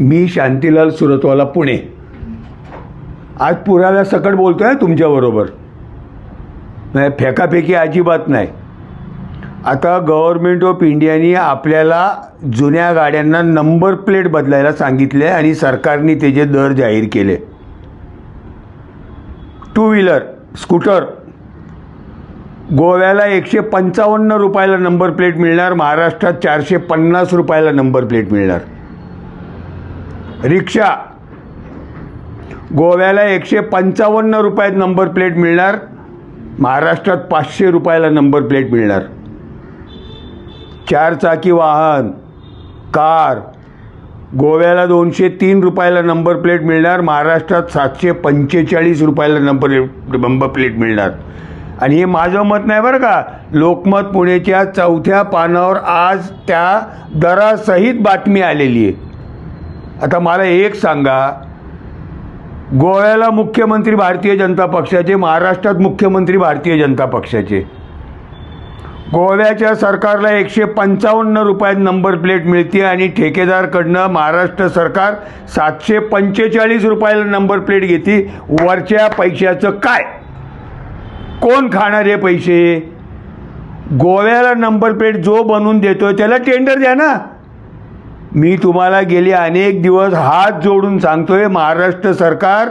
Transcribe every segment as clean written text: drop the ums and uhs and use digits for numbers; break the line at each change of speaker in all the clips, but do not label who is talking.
मी शांतीलाल सुरतवाला, पुणे. आज पुराव्यासकट बोलतो आहे तुमच्याबरोबर. नाही, फेकाफेकी अजिबात नाही. आता गव्हर्नमेंट ऑफ इंडियाने आपल्याला जुन्या गाड्यांना नंबर प्लेट बदलायला सांगितले आणि सरकारने त्याचे दर जाहीर केले. टू व्हीलर, स्कूटर गोव्याला 155 रुपयाला नंबर प्लेट मिळणार, महाराष्ट्रात 450 रुपयाला नंबर प्लेट मिळणार. रिक्षा गोव्याला 155 रुपयात नंबर प्लेट मिळणार, महाराष्ट्रात 500 रुपयाला नंबर प्लेट मिळणार. 4 चाकी वाहन, कार गोव्याला 203 रुपयाला नंबर प्लेट मिळणार, महाराष्ट्रात 745 रुपयाला नंबर प्लेट मिळणार. आणि हे माझं मत नाही बरं का, लोकमत पुणेच्या 4थ्या पानावर आज त्या दरासहित बातमी आलेली आहे. आता मला एक सांगा, गोव्याला मुख्यमंत्री भारतीय जनता पक्षाचे, महाराष्ट्रात मुख्यमंत्री भारतीय जनता पक्षाचे. गोव्याच्या सरकारला 155 रुपयात नंबर प्लेट मिळते आणि ठेकेदारकडनं महाराष्ट्र सरकार 745 रुपयाला नंबर प्लेट घेते. वरच्या पैशाचं काय, कोण खाणार हे पैसे? गोव्याला नंबर प्लेट जो बनवून देतो त्याला टेंडर द्या ना. मी तुम्हाला गेले अनेक दिवस हात जोडून सांगतोय, महाराष्ट्र सरकार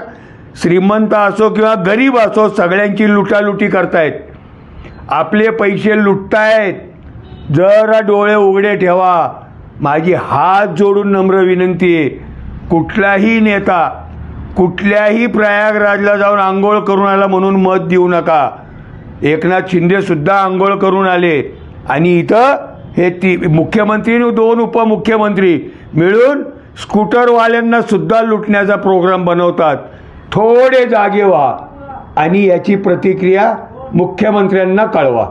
श्रीमंत असो किंवा गरीब असो, सगळ्यांची लुटालुटी करतायत, आपले पैसे लुटतायत. जरा डोळे उघडे ठेवा. माझी हात जोडून नम्र विनंती आहे, कुठलाही नेता कुठल्याही प्रयागराजला जाऊन आंघोळ करून आला म्हणून मत देऊ नका. एकनाथ शिंदे सुद्धा आंघोळ करून आले आणि इथं हे मुख्यमंत्री आणि 2 उपमुख्यमंत्री मिळून स्कूटरवाल्यांना सुद्धा लुटण्याचा प्रोग्राम बनवतात. थोडे जागे व्हा आणि याची प्रतिक्रिया मुख्यमंत्र्यांना कळवा.